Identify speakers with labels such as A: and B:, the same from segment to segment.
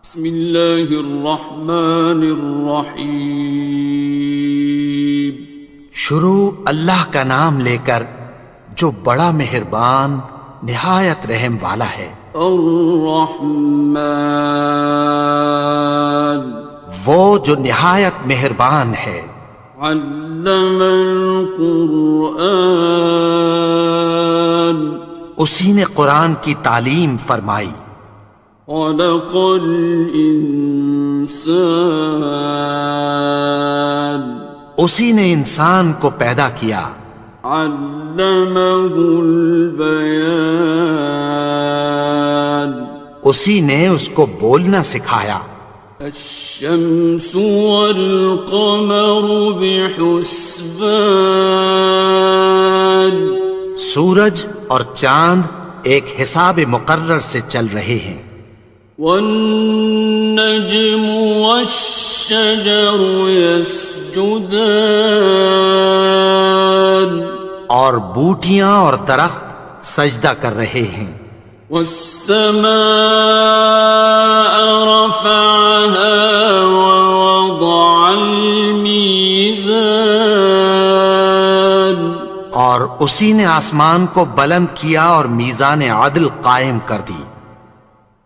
A: بسم اللہ الرحمن الرحیم۔
B: شروع اللہ کا نام لے کر جو بڑا مہربان نہایت رحم والا ہے۔
A: الرحمن،
B: وہ جو نہایت مہربان ہے۔
A: علم القرآن،
B: اسی نے قرآن کی تعلیم فرمائی۔
A: خلق الانسان،
B: اسی نے انسان کو پیدا کیا۔
A: علمہ البیان،
B: اسی نے اس کو بولنا سکھایا۔
A: الشمس والقمر بحسبان،
B: سورج اور چاند ایک حساب مقرر سے چل رہے ہیں۔
A: والنجم والشجر يسجدان،
B: اور بوٹیاں اور درخت سجدہ کر رہے ہیں۔
A: والسماء رفعها ووضع الميزان،
B: اور اسی نے آسمان کو بلند کیا اور میزان عدل قائم کر دی۔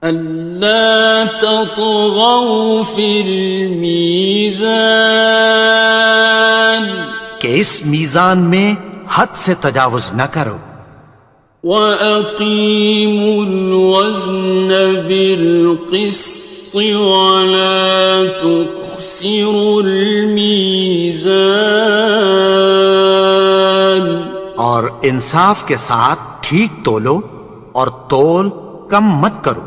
A: ألا تطغوا في الميزان،
B: کہ اس میزان میں حد سے تجاوز نہ کرو۔
A: وَأَقِيمُوا الْوَزْنَ بِالْقِسْطِ وَلَا تُخْسِرُوا الْمِيزَانَ،
B: اور انصاف کے ساتھ ٹھیک تولو اور تول کم مت کرو۔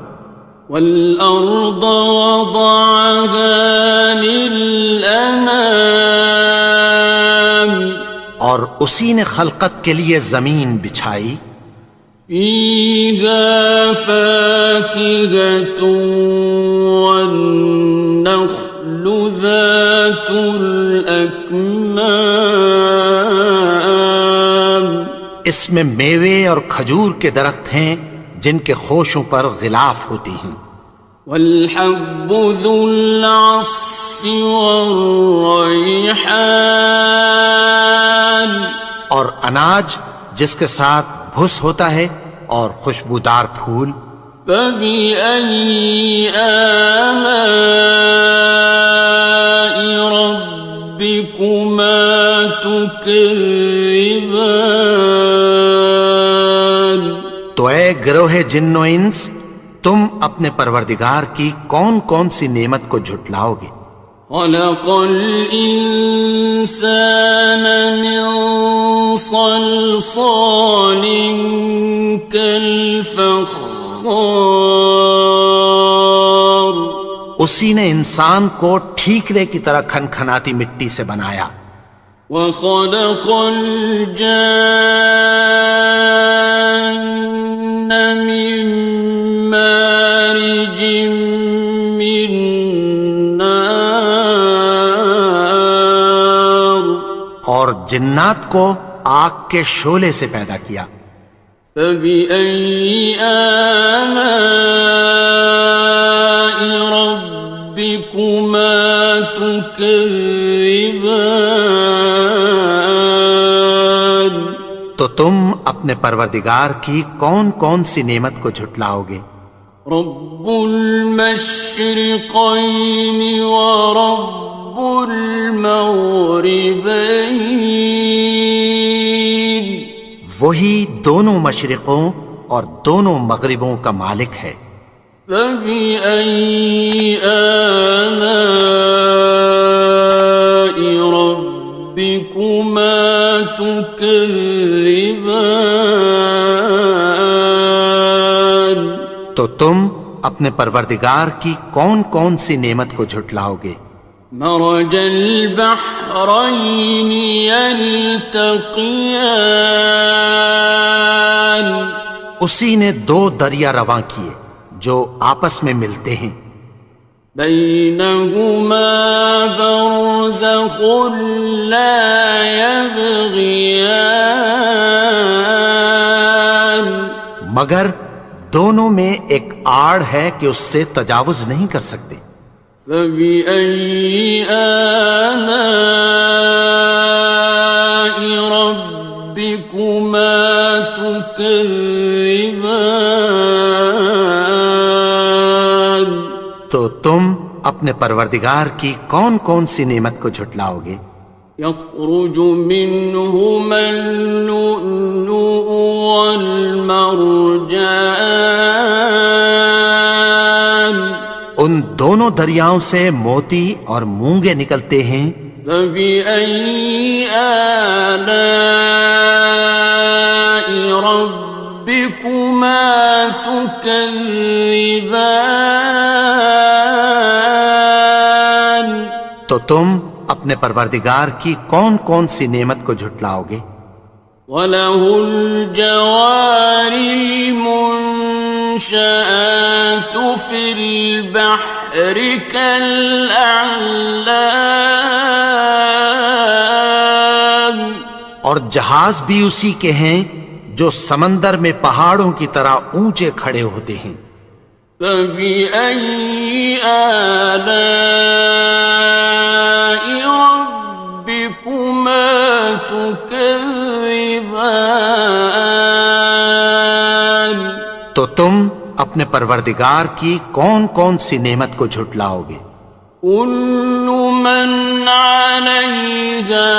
A: وَالْأَرْضَ وَضَعَهَا لِلْأَنَامِ،
B: اور اسی نے خلقت کے لیے زمین بچھائی۔
A: فِيهَا فَاكِهَةٌ وَالنَّخْلُ ذَاتُ الْأَكْمَامِ،
B: اس میں میوے اور کھجور کے درخت ہیں جن کے خوشوں پر غلاف ہوتی ہیں۔
A: وَالْحَبُّ ذُو الْعَصْفِ وَالرَّيْحَانِ،
B: اور اناج جس کے ساتھ بھس ہوتا ہے اور خوشبودار پھول۔
A: فَبِأَيِّ آلَاءِ رَبِّكُمَا تُكَذِّبَانِ،
B: تو اے گروہ جن و انس، تم اپنے پروردگار کی کون کون سی نعمت کو جھٹلاؤ گے؟
A: خَلَقَ الْإِنسَانَ مِنْ صَلْصَالٍ كَالْفَخَّارِ،
B: اسی نے انسان کو ٹھیکرے کی طرح کھنکھناتی مٹی سے بنایا۔
A: وَخَلَقَ الْجَانَّ مِن مَّارِجٍ مِّن نَّارٍ،
B: اور جنات کو آگ کے شعلے سے پیدا کیا۔
A: فَبِأَيِّ آلَاءِ رَبِّكُمَا تُكَذِّبَانِ،
B: تو تم اپنے پروردگار کی کون کون سی نعمت کو جھٹلاؤ گے؟
A: رب المشرقین ورب المغربین،
B: وہی دونوں مشرقوں اور دونوں مغربوں کا مالک ہے۔
A: فَبِأَيِّ آلَاءِ رَبِّكُمَا تُكَذِّبَانِ،
B: تو تم اپنے پروردگار کی کون کون سی نعمت کو جھٹلاؤ گے؟
A: مرج البحرین یلتقیان،
B: اسی نے دو دریا رواں کیے جو آپس میں ملتے ہیں۔
A: بینہما برزخ لا یبغیان،
B: مگر دونوں میں ایک آڑ ہے کہ اس سے تجاوز نہیں کر سکتے۔
A: فبأي آلاء ربكما تكذبان؟
B: تو تم اپنے پروردگار کی کون کون سی نعمت کو جھٹلاؤ گے؟
A: يخرج منهما اللؤلؤ والمرجان،
B: ان دونوں دریاؤں سے موتی اور مونگے نکلتے ہیں۔
A: فبأي آلاء ربكما تكذبان؟
B: تو تم اپنے پروردگار کی کون کون سی نعمت کو جھٹلاؤ گے؟
A: وَلَهُ الْجَوَارِ الْمُنشَآتُ فِي الْبَحْرِ كَالْأَعْلَامِ،
B: اور جہاز بھی اسی کے ہیں جو سمندر میں پہاڑوں کی طرح اونچے کھڑے ہوتے ہیں۔
A: فَبِأَيِّ آلَاءِ رَبِّكُمَا تُكَذِّبَانِ؟
B: تو تم اپنے پروردگار کی کون کون سی نعمت کو جھٹلاؤ گے؟
A: كُلُّ مَنْ عَلَيْهَا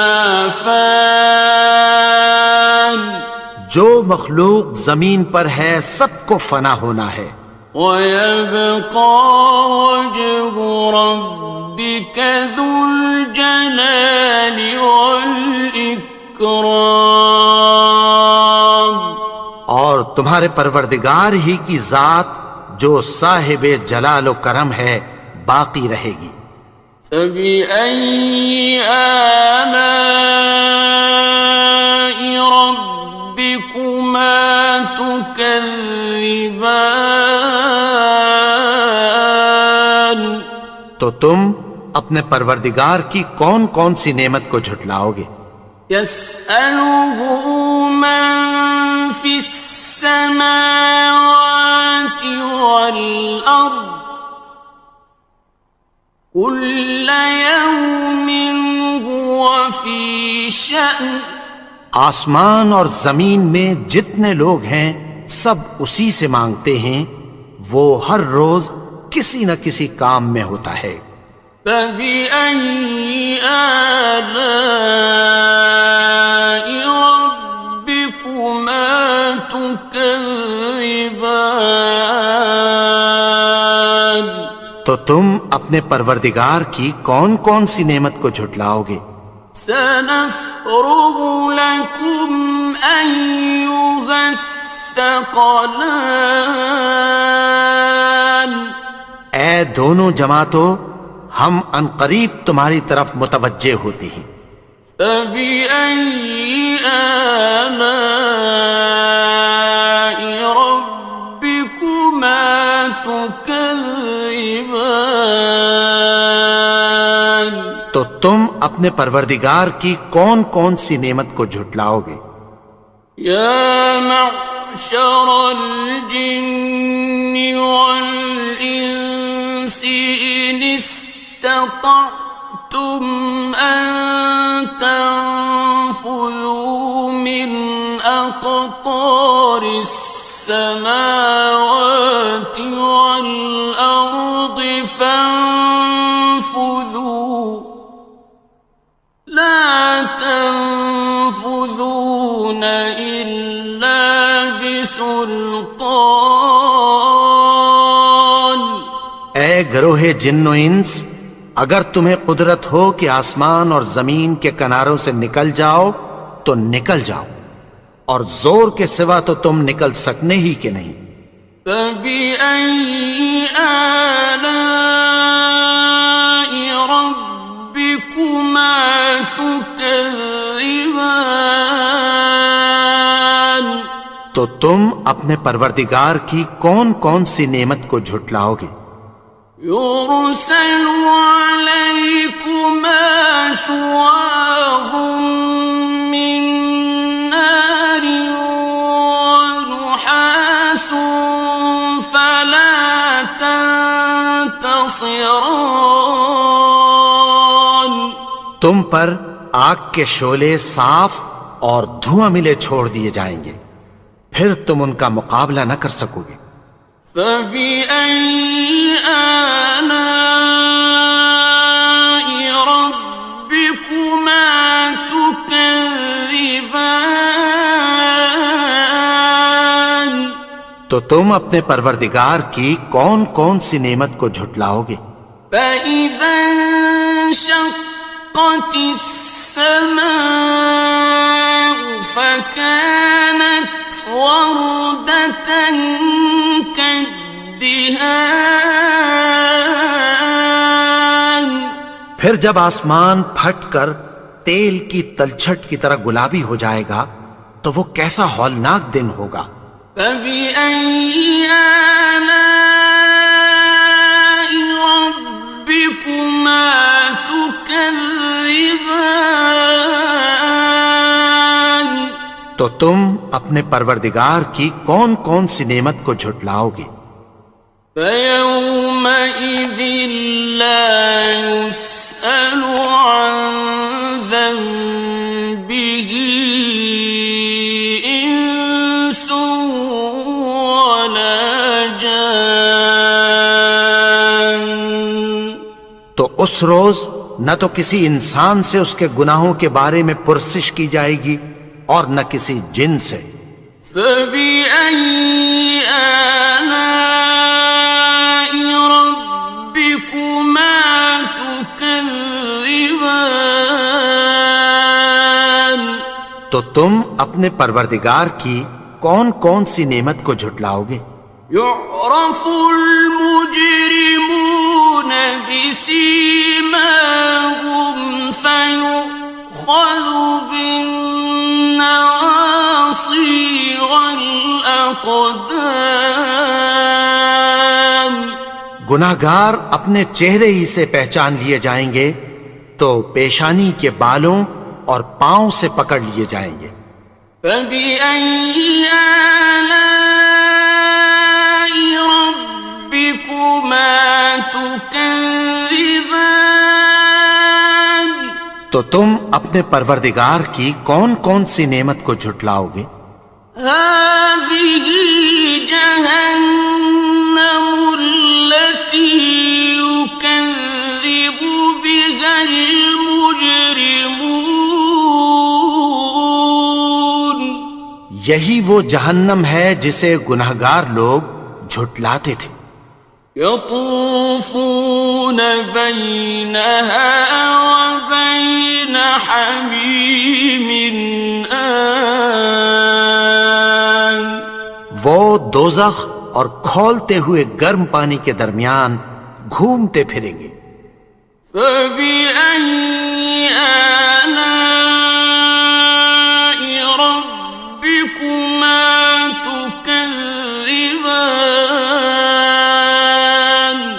A: فَانٍ،
B: جو مخلوق زمین پر ہے سب کو فنا ہونا ہے۔
A: وَيَبْقَى وَجْهُ رَبِّكَ ذُو الْجَلَالِ وَالْإِكْرَامِ،
B: اور تمہارے پروردگار ہی کی ذات جو صاحب جلال و کرم ہے باقی رہے گی۔
A: فَبِأَيِّ آلَاءِ رَبِّكُمَا تُكَذِّبَانِ؟
B: تو تم اپنے پروردگار کی کون کون سی نعمت کو جھٹلاؤ گے؟
A: يَسْأَلُهُ مَن فِي السَّمَاوَاتِ وَالْأَرْضِ كُلَّ يَوْمٍ هُوَ فِي شَأْنٍ،
B: آسمان اور زمین میں جتنے لوگ ہیں سب اسی سے مانگتے ہیں، وہ ہر روز کسی نہ کسی کام میں ہوتا ہے۔
A: فَبِأَيِّ آلَاءِ رَبِّكُمَا تُكَذِّبَانِ؟
B: تو تم اپنے پروردگار کی کون کون سی نعمت کو جھٹلاؤ گے؟
A: سَنَفْرُغُ لَكُمْ أَيُّهَ الثَّقَلَانِ،
B: اے دونوں جماعتوں ہم عنقریب تمہاری طرف متوجہ ہوتے ہیں۔
A: فَبِأَيِّ آلَاءِ رَبِّكُمَا تُكَذِّبَانِ؟
B: تو تم اپنے پروردگار کی کون کون سی نعمت کو جھٹلاؤ گے؟
A: يَا مَعْشَرَ الْجِنِّ وَالْإِنسِ إِنِ اسْتَطَعْتُمْ أَن تَنفُذُوا مِنْ أَقْطَارِ السَّمَاوَاتِ وَالْأَرْضِ فَانفُذُوا لَا تَنفُذُونَ إِلَّا بِسُلْطَانٍ۔
B: اے گروہ جن و انس، اگر تمہیں قدرت ہو کہ آسمان اور زمین کے کناروں سے نکل جاؤ تو نکل جاؤ، اور زور کے سوا تو تم نکل سکنے ہی کہ نہیں۔
A: فَبِأَيِّ آلَاءِ رَبِّكُمَا تُكَذِّبَانِ؟
B: تو تم اپنے پروردگار کی کون کون سی نعمت کو جھٹلاؤ گے؟
A: يُرْسَلُ عَلَيْكُمَا شُوَاظٌ مِّن نَّارٍ وَنُحَاسٌ ينتصران.
B: تم پر آگ کے شعلے صاف اور دھواں ملے چھوڑ دیے جائیں گے، پھر تم ان کا مقابلہ نہ کر سکو گے۔
A: فبأي آلاء ربكما تكذبان.
B: تو تم اپنے پروردگار کی کون کون سی نعمت کو جھٹلاؤ گے؟
A: فإذا انشقت السماء فكانت وردة كالدهان.
B: پھر جب آسمان پھٹ کر تیل کی تلچھٹ کی طرح گلابی ہو جائے گا تو وہ کیسا ہولناک دن ہوگا۔
A: فبأي آلاء ربكما تكذبان.
B: تو تم اپنے پروردگار کی کون کون سی نعمت کو جھٹلاؤ گے؟
A: فيومئذ لا يسأل عن ذنبه إنس ولا جان.
B: تو اس روز نہ تو کسی انسان سے اس کے گناہوں کے بارے میں پرسش کی جائے گی اور نہ کسی جن سے۔
A: فبأي آلاء ربكما تكذبان.
B: تو تم اپنے پروردگار کی کون کون سی نعمت کو جھٹلاؤ گے؟
A: يعرف المجرمون بسيماهم فيؤخذ بالنواصي والأقدام.
B: گناہگار اپنے چہرے ہی سے پہچان لیے جائیں گے تو پیشانی کے بالوں اور پاؤں سے پکڑ لیے جائیں گے۔
A: فبأي آلاء ربكما تكذبان.
B: تو تم اپنے پروردگار کی کون کون سی نعمت کو جھٹلاؤ گے؟
A: هذه جهنم التي يكذب بها المجرمون.
B: یہی وہ جہنم ہے جسے گناہگار لوگ جھٹلاتے تھے۔
A: يطوفون بينها وبين حميم آن.
B: وہ دوزخ اور کھولتے ہوئے گرم پانی کے درمیان گھومتے پھریں گے۔
A: فبأي آلاء ربكما تكذبان.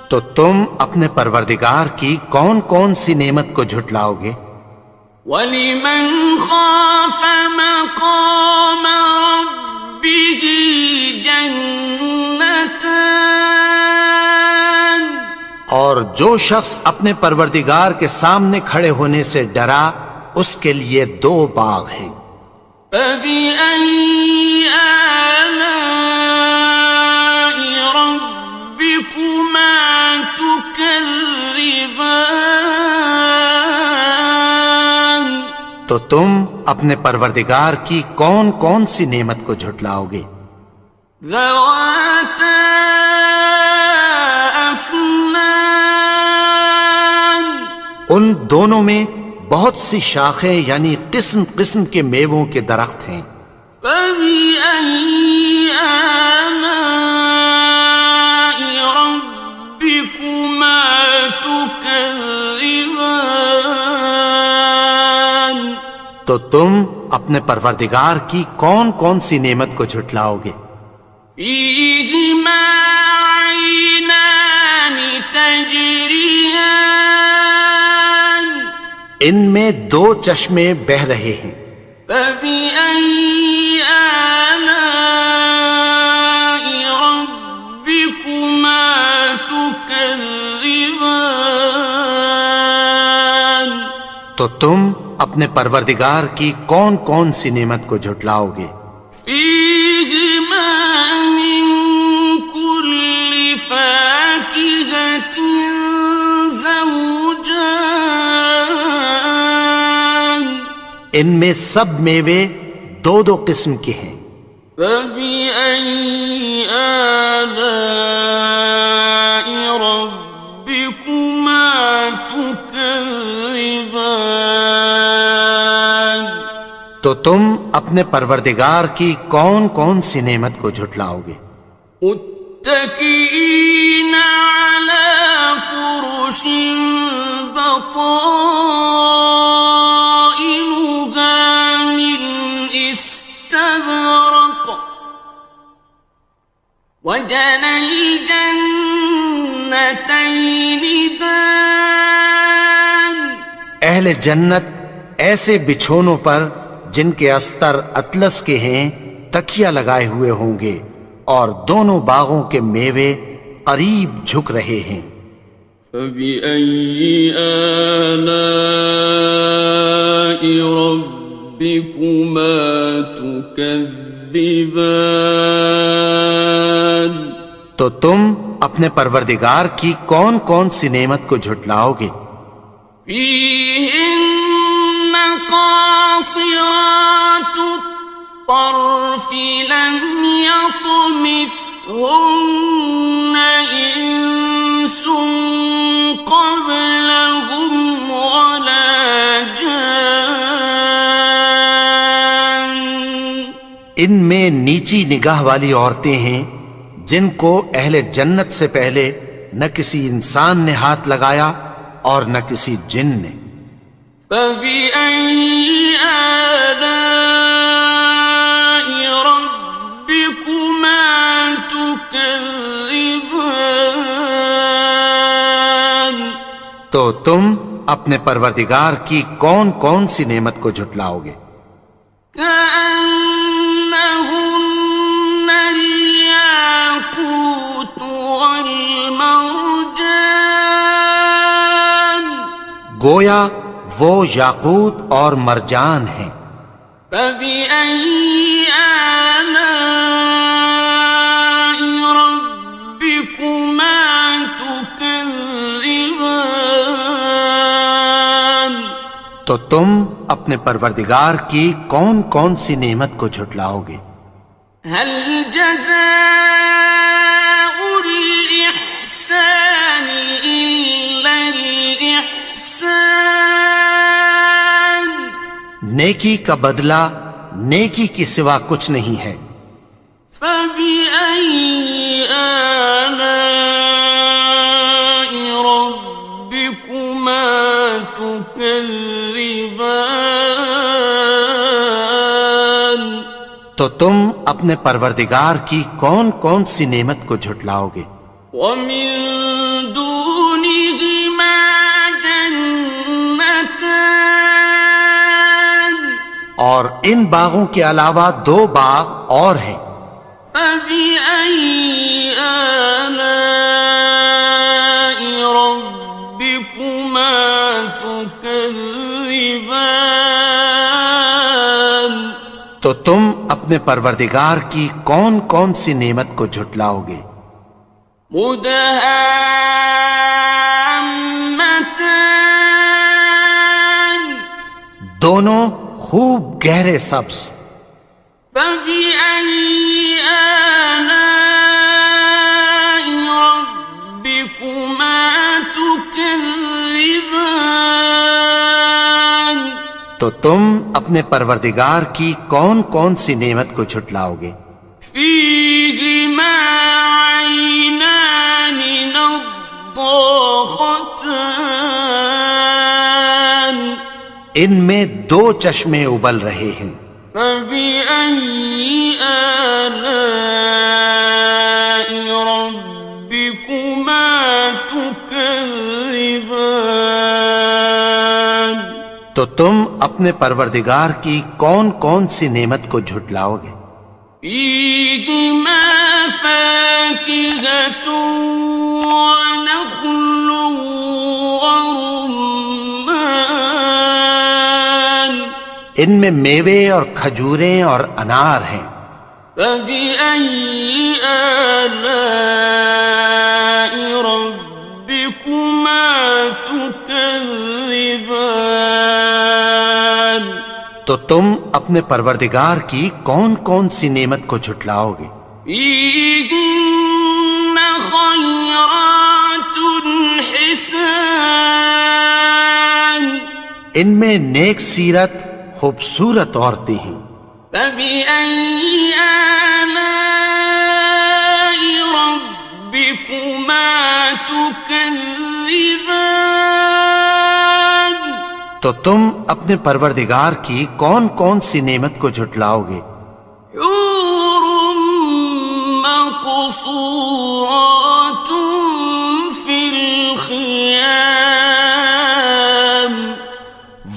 B: تو تم اپنے پروردگار کی کون کون سی نعمت کو جھٹلاؤ گے؟
A: وَلِمَنْ خَافَ مَقَامَ رَبِّهِ جَنَّتَانِ.
B: اور جو شخص اپنے پروردگار کے سامنے کھڑے ہونے سے ڈرا اس کے لیے دو باغ ہیں۔
A: فَبِأَيِّ آلَاءِ رَبِّكُمَا تُكَذِّبَانِ.
B: تو تم اپنے پروردگار کی کون کون سی نعمت کو جھٹلاؤ گے؟
A: ذَوَاتَا أَفْنَانٍ.
B: ان دونوں میں بہت سی شاخیں یعنی قسم قسم کے میووں کے درخت ہیں۔
A: فَبِأَيِّ آلَاءِ رَبِّكُمَا تُكَذِّبَانِ.
B: تو تم اپنے پروردگار کی کون کون سی نعمت کو جھٹلاؤ گے؟
A: فِيهِمَا عَيْنَانِ تَجْرِيَانِ.
B: ان میں دو چشمے بہہ رہے ہیں۔
A: فَبِأَيِّ آلَاءِ رَبِّكُمَا تُكَذِّبَانِ. تكذبان
B: تو تم اپنے پروردگار کی کون کون سی نعمت کو جھٹلاؤ گے؟
A: فيهما من كل فاكهة زوجان
B: ان میں سب میوے دو دو قسم کے ہیں۔
A: فبأي آلاء ربكما تكذبان
B: تو تم اپنے پروردگار کی کون کون سی نعمت کو جھٹلاؤ گے؟
A: متكئين على فرش بطائنها من استبرق وجنى الجنتين دان
B: اہل جنت ایسے بچھونوں پر جن کے استر اطلس کے ہیں تکیہ لگائے ہوئے ہوں گے، اور دونوں باغوں کے میوے قریب جھک رہے ہیں۔
A: فبأي آلاء ربكما تكذبان
B: تو تم اپنے پروردگار کی کون کون سی نعمت کو جھٹلاؤ گے؟
A: فيهن قاصرات الطرف لم يطمثهن إنس قبلهم ولا جان
B: ان میں نیچی نگاہ والی عورتیں ہیں جن کو اہل جنت سے پہلے نہ کسی انسان نے ہاتھ لگایا اور نہ کسی جن نے۔
A: فبأي آلاء ربكما تكذبان
B: تو تم اپنے پروردگار کی کون کون سی نعمت کو جھٹلاؤ گے؟
A: كأنهن الياقوت والمرجان
B: گویا وہ یاقوت اور مرجان ہیں۔
A: فبأي آلاء ربكما تكذبان
B: تو تم اپنے پروردگار کی کون کون سی نعمت کو جھٹلاؤ گے؟
A: هل جزاء الإحسان إلا الإحسان
B: نیکی کا بدلہ نیکی کی سوا کچھ نہیں ہے۔
A: فبأي آلاء ربكما تكذبان
B: تو تم اپنے پروردگار کی کون کون سی نعمت کو جھٹلاؤ گے؟
A: ومن دونهما جنتان
B: اور ان باغوں کے علاوہ دو باغ اور ہیں۔
A: فبأي آلاء ربكما تكذبان
B: تو تم اپنے پروردگار کی کون کون سی نعمت کو جھٹلاؤ گے؟
A: مدهامتان
B: دونوں خوب گہرے سبز۔
A: فبأي آلاء ربكما تكذبان
B: تو تم اپنے پروردگار کی کون کون سی نعمت کو جھٹلاؤ گے؟
A: فيهما عينان نضاختان
B: ان میں دو چشمے ابل رہے ہیں۔
A: فبأي آلاء ربكما تكذبان
B: تو تم اپنے پروردگار کی کون کون سی نعمت کو جھٹلاؤ گے؟
A: فيهما فاكهة ونخل ورمان
B: ان میں میوے اور کھجوریں اور انار ہیں.
A: فبأي آلاء ربكما تكذبان
B: تو تم اپنے پروردگار کی کون کون سی نعمت کو جھٹلاؤ گے؟
A: فيهن خيرات حسان
B: ان میں نیک سیرت خوبصورت عورتیں ہیں.
A: فبأي آلاء ربكما تكذبان
B: تو تم اپنے پروردگار کی کون کون سی نعمت کو جھٹلاؤ گے؟
A: حور مقصورات في الخيام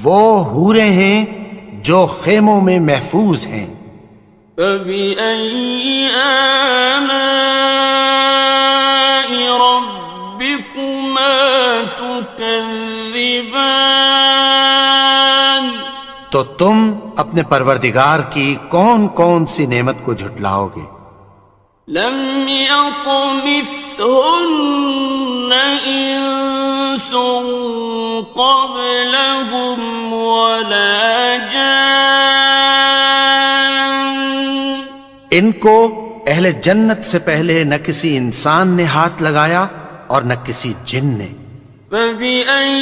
B: وہ حوریں ہیں جو خیموں میں محفوظ ہیں.
A: فبأي آلاء ربكما تكذبان
B: تو تم اپنے پروردگار کی کون کون سی نعمت کو جھٹلاؤ گے؟
A: لم يطمثهن إنس قبلهم ولا جان
B: ان کو اہل جنت سے پہلے نہ کسی انسان نے ہاتھ لگایا اور نہ کسی جن نے.
A: فبأي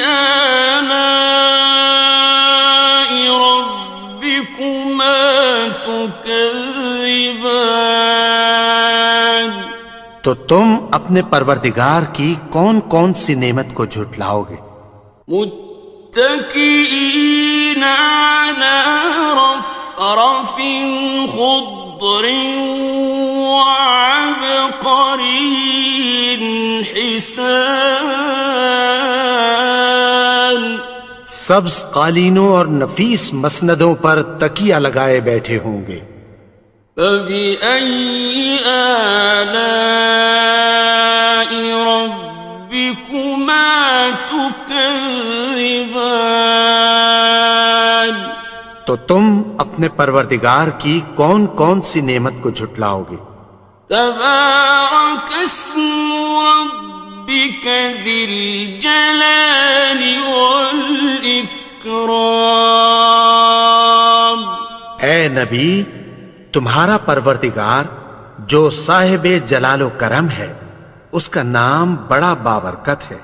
A: آلاء ربكما تكذبان
B: تو تم اپنے پروردگار کی کون کون سی نعمت کو جھٹلاؤ گے؟
A: متكئين على رفرف خضر وعبقري حسان
B: سبز قالینوں اور نفیس مسندوں پر تکیہ لگائے بیٹھے ہوں گے.
A: فبأي آلاء ربكما تكذبان
B: تو تم اپنے پروردگار کی کون کون سی نعمت کو جھٹلاؤ گے؟
A: تبارك اسم ربك ذي الجلال والإكرام
B: اے نبی، تمہارا پروردگار جو صاحب جلال و کرم ہے، اس کا نام بڑا بابرکت ہے.